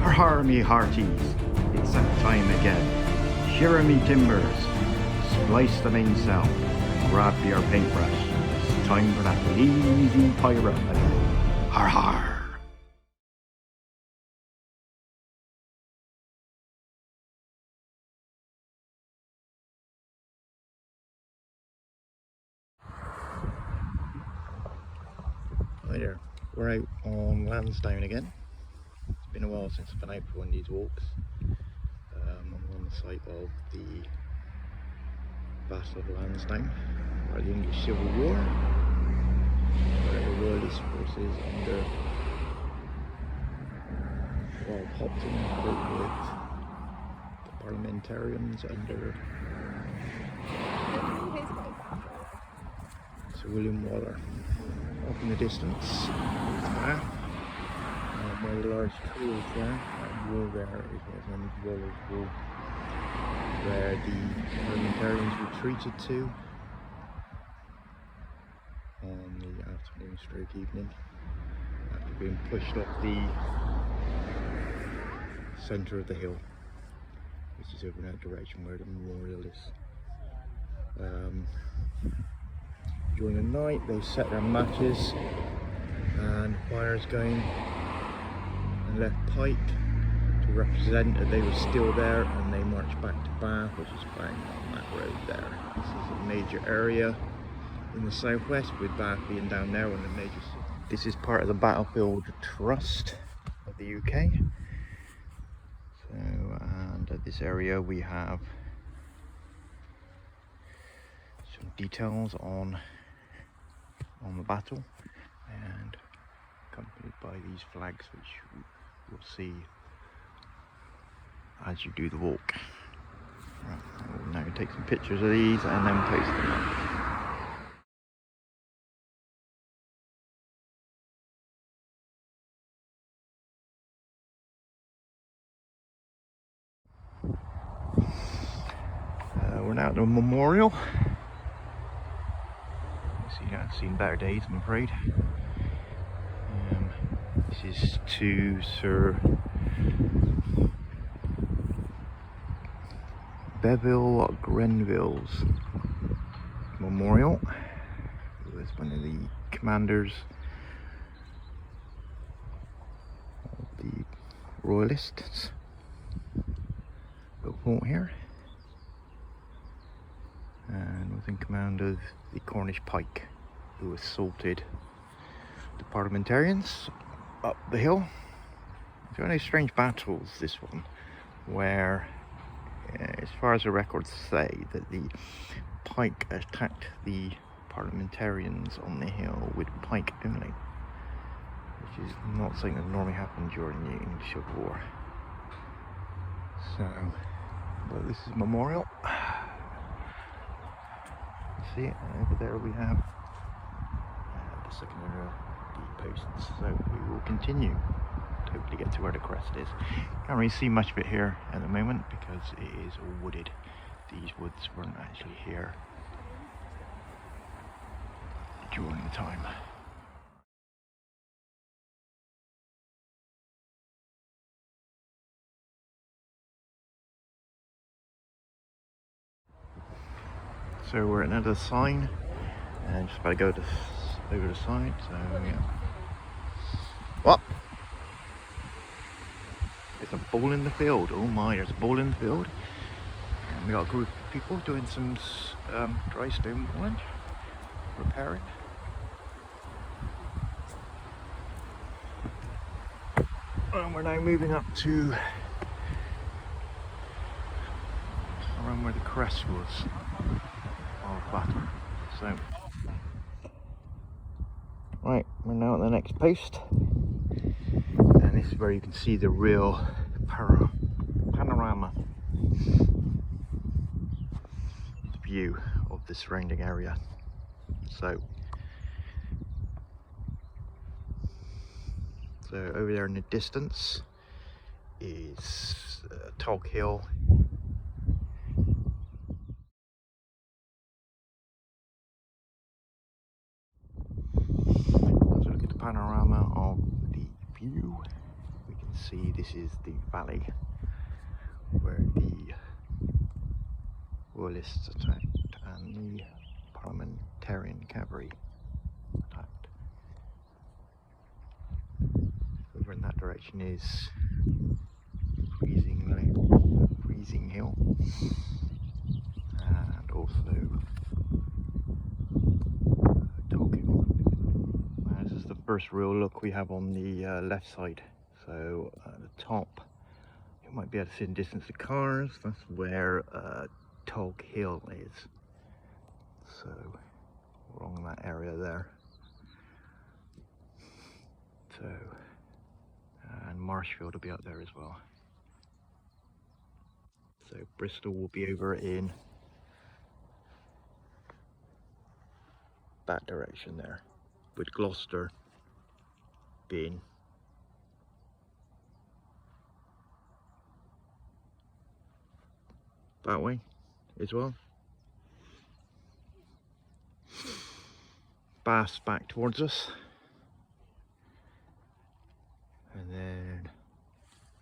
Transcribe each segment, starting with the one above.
Har me hearties, it's that time again. Shear me timbers, splice the mainsail, grab your paintbrush. It's time for that lazy pirate. Har har! Hi there, we're out on Lansdowne again. It's been a while since I've been out for one of these walks. I'm on the site of the Battle of Lansdown, where the English Civil War, where the Royalist forces under Hopton fought with the Parliamentarians under Sir William Waller. Up in the distance, Bath, very large trees there, and wall there is one Waller's wall, where the Parliamentarians retreated to on the afternoon stroke evening after being pushed up the centre of the hill, which is over in that direction where the Royalists. During the night they set their matches and fires going and left Pike to represent that they were still there, and they marched back to Bath, which is bang on that road there. This is a major area in the southwest, with Bath being down there on the major city. This is part of the Battlefield Trust of the UK. So, and at this area we have some details on the battle, and accompanied by these flags, which you'll see as you do the walk. Right, I will now take some pictures of these and then post them up. We're now at the memorial. I've seen better days, I'm afraid. This is to Sir Grenville's memorial. He was one of the commanders of the Royalists that fought here, and was in command of the Cornish pike, who assaulted the Parliamentarians up the hill. It's one of those strange battles, this one, where as far as the records say, that the pike attacked the Parliamentarians on the hill with pike only, which is not something that normally happened during the English Civil War. So, but this is a memorial. See it, and over there we have the second area, the posts. So we will continue to hopefully get to where the crest is. Can't really see much of it here at the moment because it is all wooded. These woods weren't actually here during the time. So we're at another sign, and just about to go over the side. So yeah. What? There's a ball in the field. Oh my, there's a ball in the field. And we got a group of people doing some dry stone walling, repairing. And we're now moving up to around where the crest was of Battle. So, right, we're now at the next post, and this is where you can see the real panorama view of the surrounding area. So over there in the distance is Tog Hill. So look at the panorama of the view. We can see, this is the valley where the Royalists attacked and the Parliamentarian cavalry attacked. Over in that direction is freezing hill, and also Dog Hill. Now, this is the first real look we have on the left side. So at the top, you might be able to see in distance the cars. That's where Tog Hill is. So along that area there. So, and Marshfield will be up there as well. So Bristol will be over in that direction there, with Gloucester being that way as well. Bath's back towards us, and then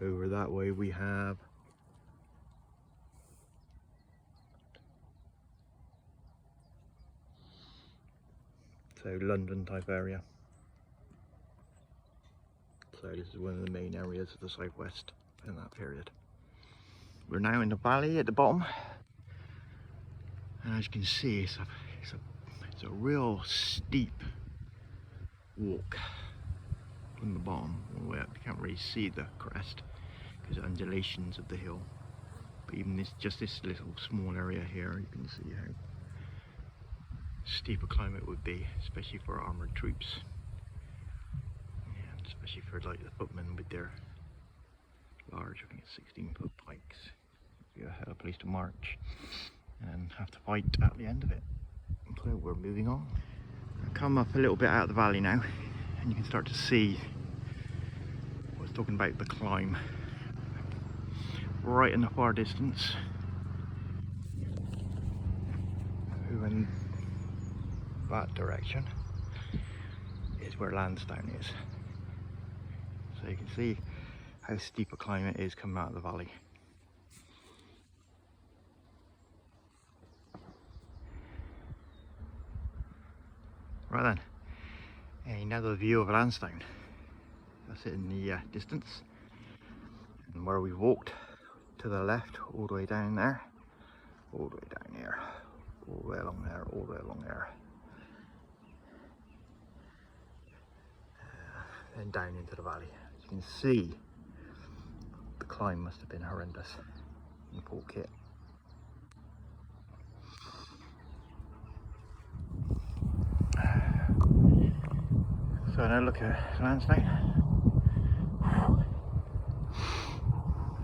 over that way we have London type area. So this is one of the main areas of the southwest in that period. We're now in the valley at the bottom, and as you can see, it's a real steep walk from the bottom all the way up. You can't really see the crest because of undulations of the hill, but even just this little small area here, you can see how steep a climb it would be, especially for armoured troops, and especially for like the footmen with their large, I think it's 16-foot pikes. You had a place to march and have to fight at the end of it. So we're moving on. I've come up a little bit out of the valley now, and you can start to see what I was talking about, the climb. Right in the far distance, over in that direction, is where Lansdowne is. So you can see how steep a climb it is coming out of the valley. Right then, another view of Lansdowne. That's it in the distance, and where we walked to the left, all the way down there, all the way down here, all the way along there, all the way along there, and down into the valley. As you can see, the climb must have been horrendous in full kit. So now look at Lansdowne.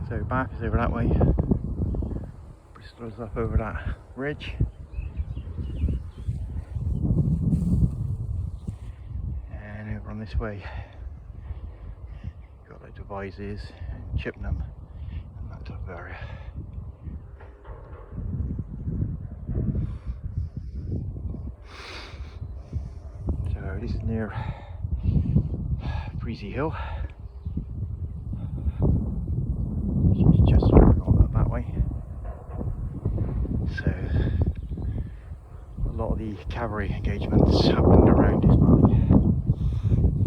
So Bath is over that way, Bristol's up over that ridge, and over on this way you've got like Devizes and Chippenham and that type of area. So this is near Freezy Hill, which is just on that way. So a lot of the cavalry engagements happened around this valley,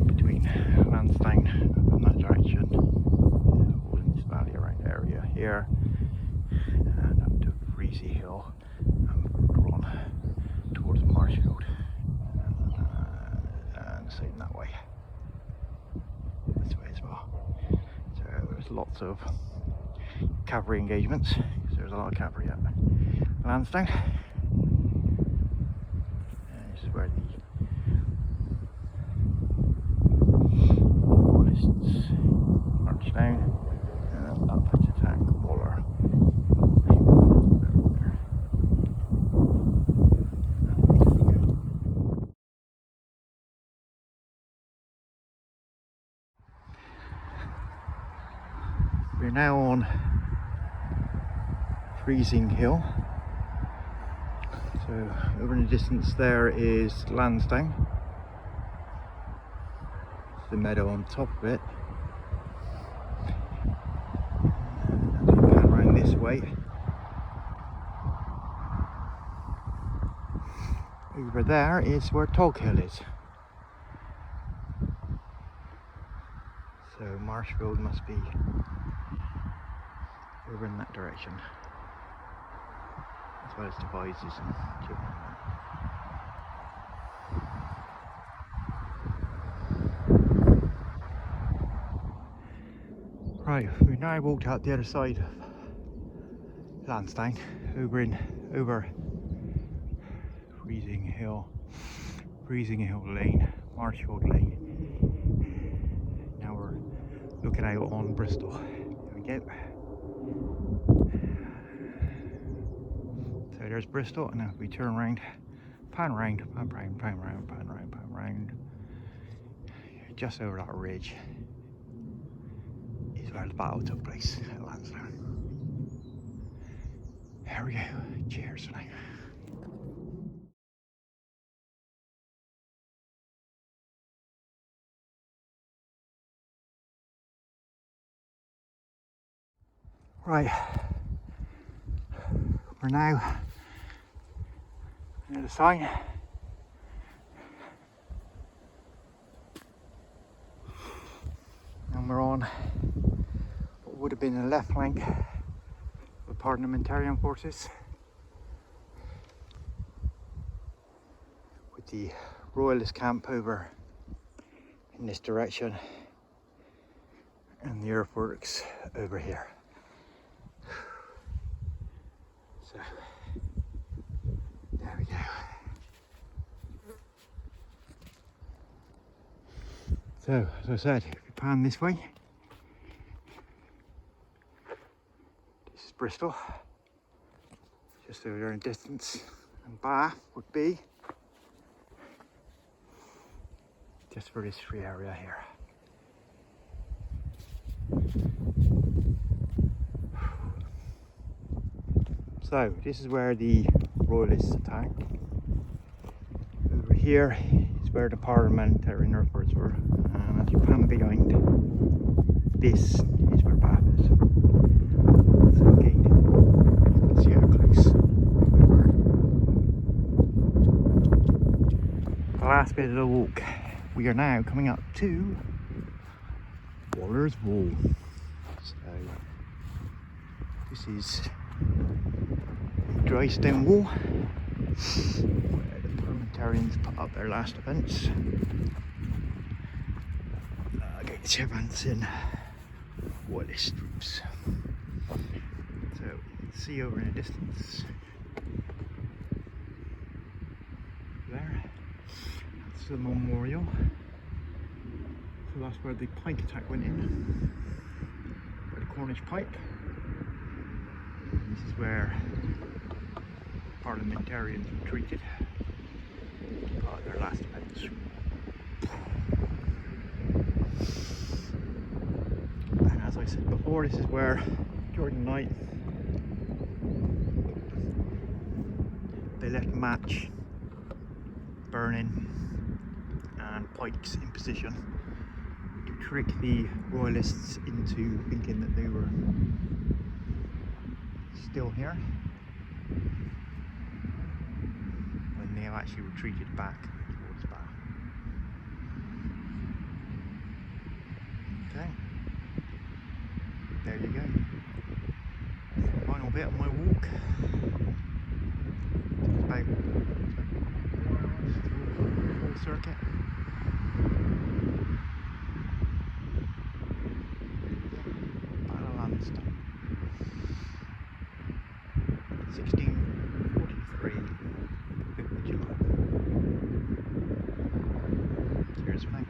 between Lansdowne and that direction, all in this valley around the area here, and up to Freezy Hill, and further on towards Marshfield, and the same that way. This way as well. So there's lots of cavalry engagements, because there's a lot of cavalry at Lansdowne. And this is where the Royalists march down and up to attack Waller. We're now on Freezing Hill. So over in the distance there is Lansdowne. It's the meadow on top of it. way. Over there is where Toghill is. So Marshfield must be over in that direction. As well as Devizes and Chippenham. Right, we've now walked out the other side of Lansdowne, over Freezing Hill Lane, Marshfield Lane. Now we're looking out on Bristol. There we go. So there's Bristol, and now we turn around, pan round, just over that ridge is where the battle took place at Lansdowne. There we go. Cheers for now. Right, we're now near the sign. And we're on what would have been the left flank of the Parliamentarian forces, with the Royalist camp over in this direction and the earthworks over here. So there we go. So as I said, if we pan this way, this is Bristol, just over there in distance, and Bath would be just for this free area here. So this is where the Royalists attacked. Over here is where the Parliamentarian earthworks were, and as you pan behind, this is where Bath is. So again, you can see how close we were. The last bit of the walk. We are now coming up to Waller's Wall. So this is a dry stone wall where the Parliamentarians put up their last defence against advancing Royalist troops. So you can see over in the distance there, that's the memorial. So that's where the pike attack went in, where the Cornish pike. This is where Parliamentarians retreated, their last defence. And as I said before, this is where during the night they left match burning and pikes in position to trick the Royalists into thinking that they were still here, when they have actually retreated back towards Bath. Okay, there you go. Final bit of my walk. About full circuit. Battle of Lansdown. 1643, 5th of July. Cheers for now.